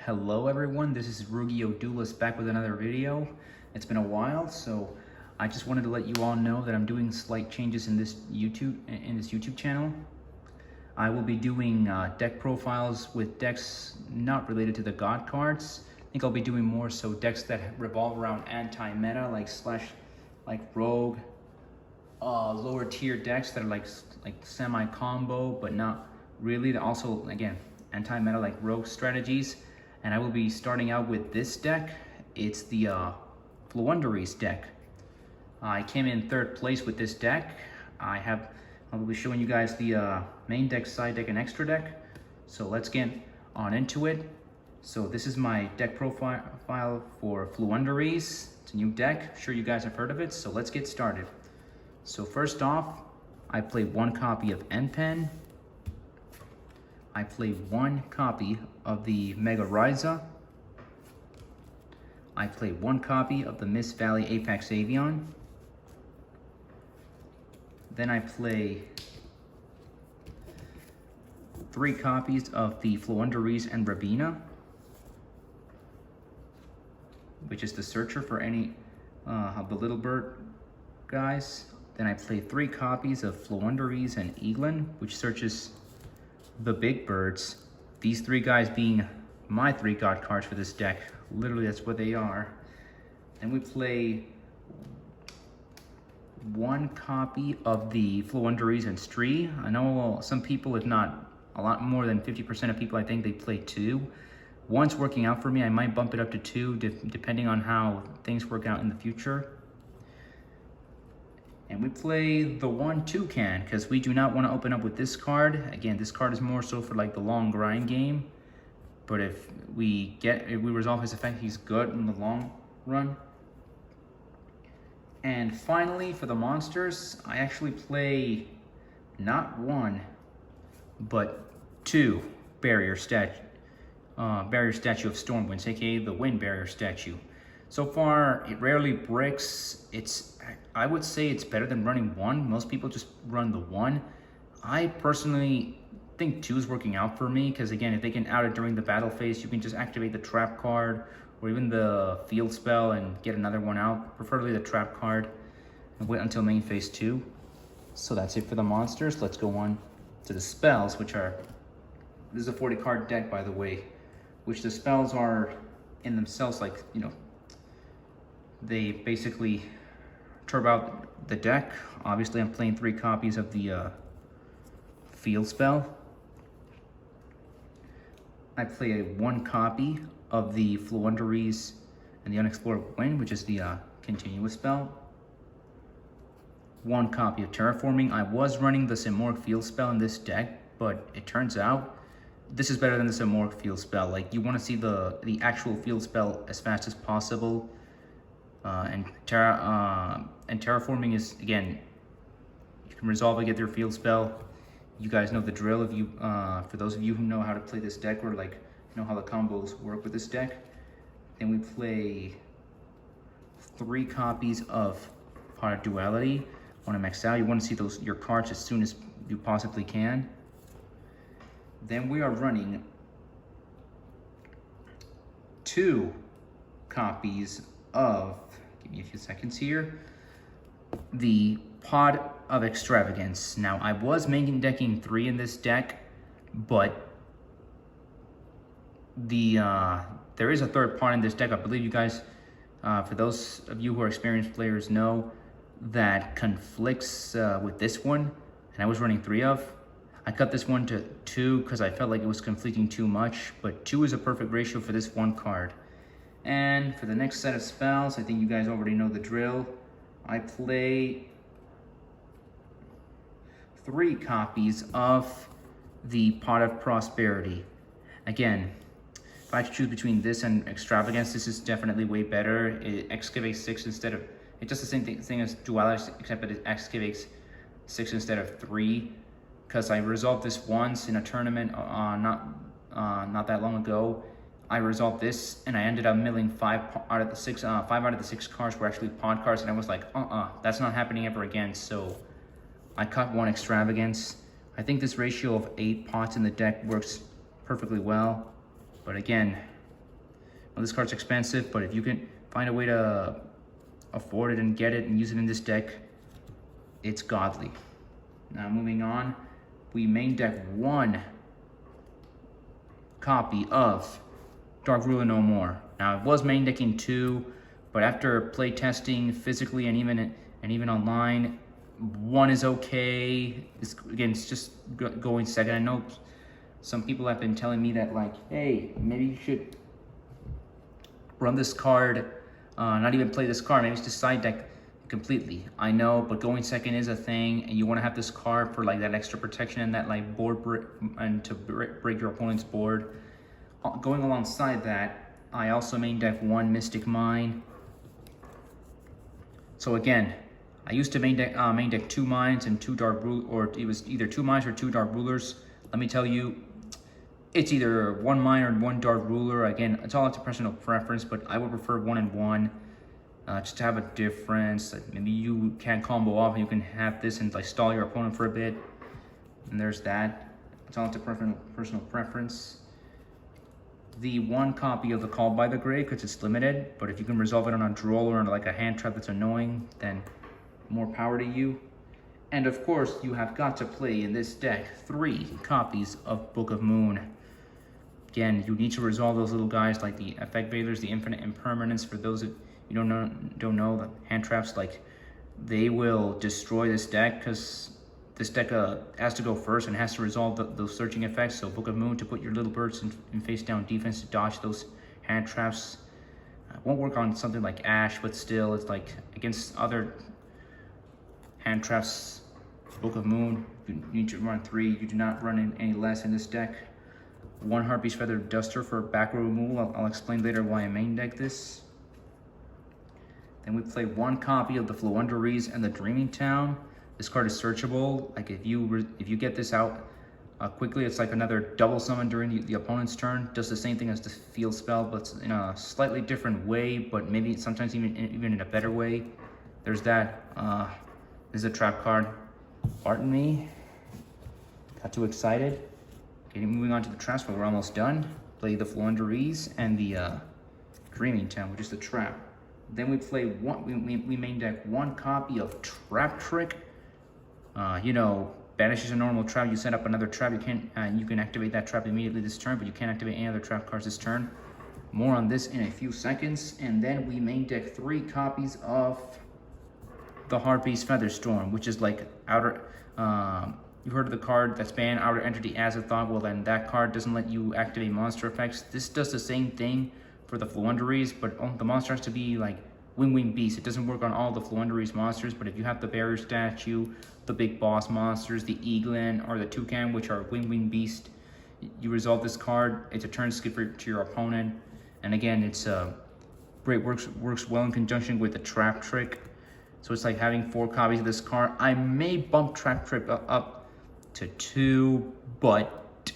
Hello everyone, this is Rugio Duelist back with another video. It's been a while, so I just wanted to let you all know that I'm doing slight changes in this YouTube channel. I will be doing deck profiles with decks not related to the God cards. I think I'll be doing more so decks that revolve around anti-meta, like Rogue, lower tier decks that are like semi-combo, but not really. Also, again, anti-meta like Rogue strategies. And I will be starting out with this deck. It's the Floowandereeze deck. I came in third place with this deck. I'll be showing you guys the main deck, side deck, and extra deck. So let's get on into it. So this is my deck profile for Floowandereeze. It's a new deck. I'm sure you guys have heard of it. So let's get started. So first off, I play one copy of N-Pen. I play one copy of the Mega Ryza. I play one copy of the Mist Valley Apex Avian. Then I play 3 copies of the Floowandereeze and Rabina, which is the searcher for any of the little bird guys. Then I play 3 copies of Floowandereeze and Eaglin, which searches the big birds. These 3 guys being my 3 god cards for this deck. Literally, that's what they are. Then we play 1 copy of the Floowandereeze and Stree. I know some people, if not a lot more than 50% of people, I think they play 2. One's working out for me. I might bump it up to 2 depending on how things work out in the future. And we play the 1 Toucan because we do not want to open up with this card. Again, this card is more so for like the long grind game. But if we resolve his effect, he's good in the long run. And finally, for the monsters, I actually play not 1, but 2 barrier statue of Stormwinds, aka the Wind Barrier statue. So far, it rarely bricks. I would say it's better than running 1. Most people just run the 1. I personally think 2 is working out for me because, again, if they can out it during the battle phase, you can just activate the trap card or even the field spell and get another one out, preferably the trap card, and wait until main phase 2. So that's it for the monsters. Let's go on to the spells, this is a 40 card deck, by the way, which the spells are in themselves like, they basically turbo out the deck. Obviously, I'm playing 3 copies of the field spell. I play 1 copy of the Floowandereeze and the Unexplored Wind, which is the continuous spell. 1 copy of Terraforming. I was running the Simorgh field spell in this deck, but it turns out this is better than the Simorgh field spell. Like, you want to see the actual field spell as fast as possible. And Terraforming is, again, you can resolve it, get their field spell. You guys know the drill. If you, for those of you who know how to play this deck, or like know how the combos work with this deck. Then we play 3 copies of Pot of Duality. Want to max out? You want to see your cards as soon as you possibly can. Then we are running 2 copies of, give me a few seconds here, the Pot of Extravagance. Now, I was main decking 3 in this deck, but there is a 3rd pot in this deck. I believe you guys, for those of you who are experienced players, know that conflicts with this one, and I was running 3 of. I cut this one to 2 because I felt like it was conflicting too much, but 2 is a perfect ratio for this 1 card. And for the next set of spells, I think you guys already know the drill. I play 3 copies of the Pot of Prosperity. Again, if I had to choose between this and Extravagance, this is definitely way better. It excavates 6 instead of, it's just the same thing as Duality, except that it excavates 6 instead of 3. Because I resolved this once in a tournament not that long ago. I resolved this and I ended up milling 5 out of the 6 cards were actually pod cards, and I was like, that's not happening ever again. So I cut 1 Extravagance. I think this ratio of 8 pots in the deck works perfectly well. But again, Well, this card's expensive, but if you can find a way to afford it and get it and use it in this deck, it's godly. Now moving on, we main deck 1 copy of Dark Ruler No More. Now it was main decking 2, but after play testing physically and even online, 1 is okay. It's just going second. I know some people have been telling me that, like, hey, maybe you should run this card, not even play this card, maybe it's just side deck completely. I know, but going second is a thing, and you want to have this card for like that extra protection and that like board and to break your opponent's board. Going alongside that, I also main deck 1 Mystic Mine. So again, I used to main deck 2 mines and 2 dark rulers, or it was either 2 mines or 2 dark rulers. Let me tell you, it's either 1 mine or 1 dark ruler. Again, it's all up to personal preference, but I would prefer 1 and 1, just to have a difference. Like maybe you can't combo off, and you can have this and like stall your opponent for a bit. And there's that. It's all up to personal preference. The 1 copy of the Call by the Grave, because it's limited, but if you can resolve it on a draw or on like a hand trap that's annoying, then more power to you. And of course, you have got to play in this deck 3 copies of Book of Moon. Again, you need to resolve those little guys like the Effect Bailers, the Infinite Impermanence. For those that you don't know, the hand traps, like, they will destroy this deck, because this deck has to go first and has to resolve those searching effects. So Book of Moon to put your little birds in face down defense to dodge those hand traps. Won't work on something like Ash, but still, it's like against other hand traps. Book of Moon, you need to run 3. You do not run any less in this deck. 1 Harpy's Feather Duster for back row removal. I'll explain later why I main deck this. Then we play 1 copy of the Floowandereeze and the Dreaming Town. This card is searchable. Like if you get this out quickly, it's like another double summon during the opponent's turn. Does the same thing as the field spell, but it's in a slightly different way, but maybe sometimes even in a better way. There's that. This is a trap card. Pardon me. Got too excited. Okay, moving on to the traps, but we're almost done. Play the Floowandereeze and the Dreaming Town, which is the trap. Then we play we main deck 1 copy of Trap Trick. You know, banishes a normal trap. You set up another trap. You can activate that trap immediately this turn, but you can't activate any other trap cards this turn. More on this in a few seconds. And then we main deck 3 copies of the Harpy's Feather Storm, which is like outer. You heard of the card that's banned, Outer Entity as a Thought. Well, then that card doesn't let you activate monster effects. This does the same thing for the Floowandereeze, but the monster has to be like Wing Beast. It doesn't work on all the Floowandereeze monsters, but if you have the Barrier Statue, the Big Boss monsters, the Eaglin, or the Toucan, which are Wing Beast, you resolve this card. It's a turn skipper to your opponent. And again, it's great, works well in conjunction with the Trap Trick. So it's like having 4 copies of this card. I may bump Trap Trick up to 2, but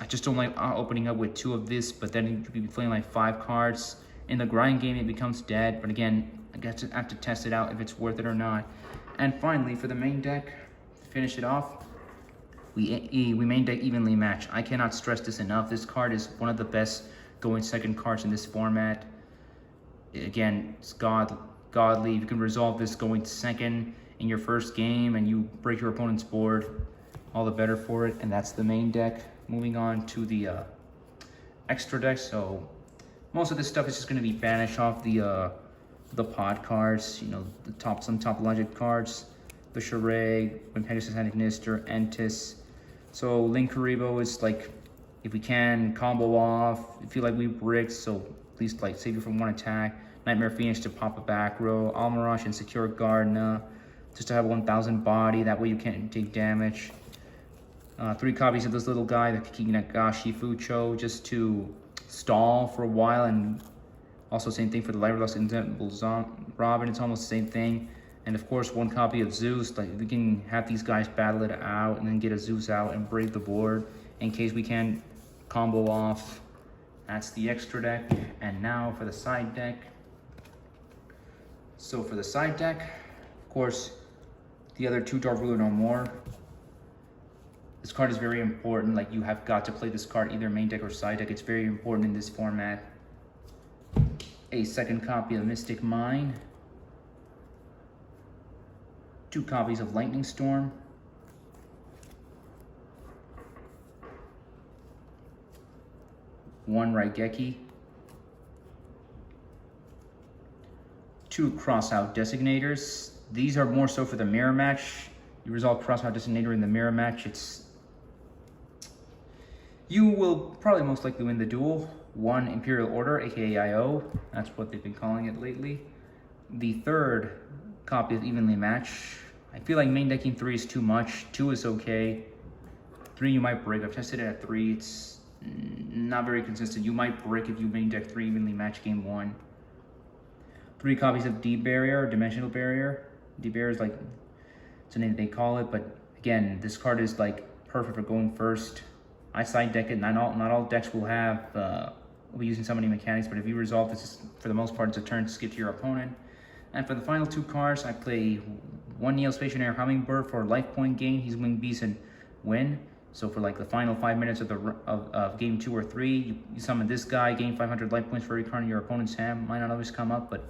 I just don't like opening up with 2 of this, but then you could be playing like 5 cards. In the grind game, it becomes dead, but again, I have to test it out if it's worth it or not. And finally, for the main deck, to finish it off, we main deck Evenly Match. I cannot stress this enough. This card is one of the best going second cards in this format. Again, it's godly. You can resolve this going second in your first game and you break your opponent's board, all the better for it. And that's the main deck. Moving on to the extra deck. So most of this stuff is just going to be banished off the pod cards, you know, some top logic cards, the Charade, when Pegasus and Ignister, Entis. So Linkuriboh is like, if we can combo off, feel like we bricked, so at least like save you from 1 attack. Nightmare Phoenix to pop a back row, Almarash and Secure Gardener, just to have 1000 body, that way you can't take damage. 3 copies of this little guy, the Kiki Nagashi Fucho, just to stall for a while, and also same thing for the Lightless Indelible Robin, it's almost the same thing. And of course 1 copy of Zeus, like we can have these guys battle it out and then get a Zeus out and break the board in case we can combo off. That's the extra deck. And now for the side deck. So for the side deck, of course, the other 2 Dark Ruler No More. This card is very important. Like, you have got to play this card either main deck or side deck. It's very important in this format. a second copy of Mystic Mine, 2 copies of Lightning Storm, 1 Raigeki, 2 Crossout Designators. These are more so for the mirror match. You resolve Crossout Designator in the mirror match, you will probably most likely win the duel. 1 Imperial Order, aka IO, that's what they've been calling it lately. The third copy of Evenly Match. I feel like main decking 3 is too much, 2 is okay. 3 you might break. I've tested it at 3, it's not very consistent. You might break if you main deck 3 Evenly Match game 1. 3 copies of D-Barrier, Dimensional Barrier. D-Barrier is like, it's the name they call it, but again, this card is like perfect for going first. I side deck it. Not all decks will have will be using so many mechanics, but if you resolve this, for the most part, it's a turn to skip to your opponent. And for the final 2 cards, I play 1 Neo-Stationary Hummingbird for life point gain. He's wing beast and win. So for like the final 5 minutes of game 2 or 3, you summon this guy, gain 500 life points for every card in your opponent's hand. Might not always come up, but.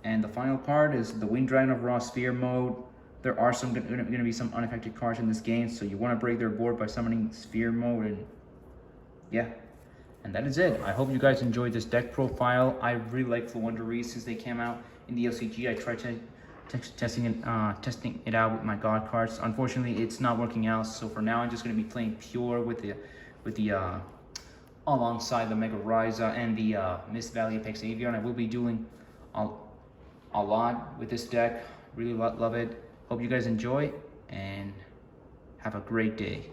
And the final card is the Wind Dragon of Raw Sphere mode. There are going to be some unaffected cards in this game, so you want to break their board by summoning Sphere mode, and yeah. And that is it. I hope you guys enjoyed this deck profile. I really like Floowandereeze since they came out in the LCG. I tried testing it out with my God cards. Unfortunately, it's not working out. So for now, I'm just going to be playing pure with the alongside the Mega Ryza and the Mist Valley Apex Avion. I will be doing a lot with this deck. Really love it. Hope you guys enjoy and have a great day.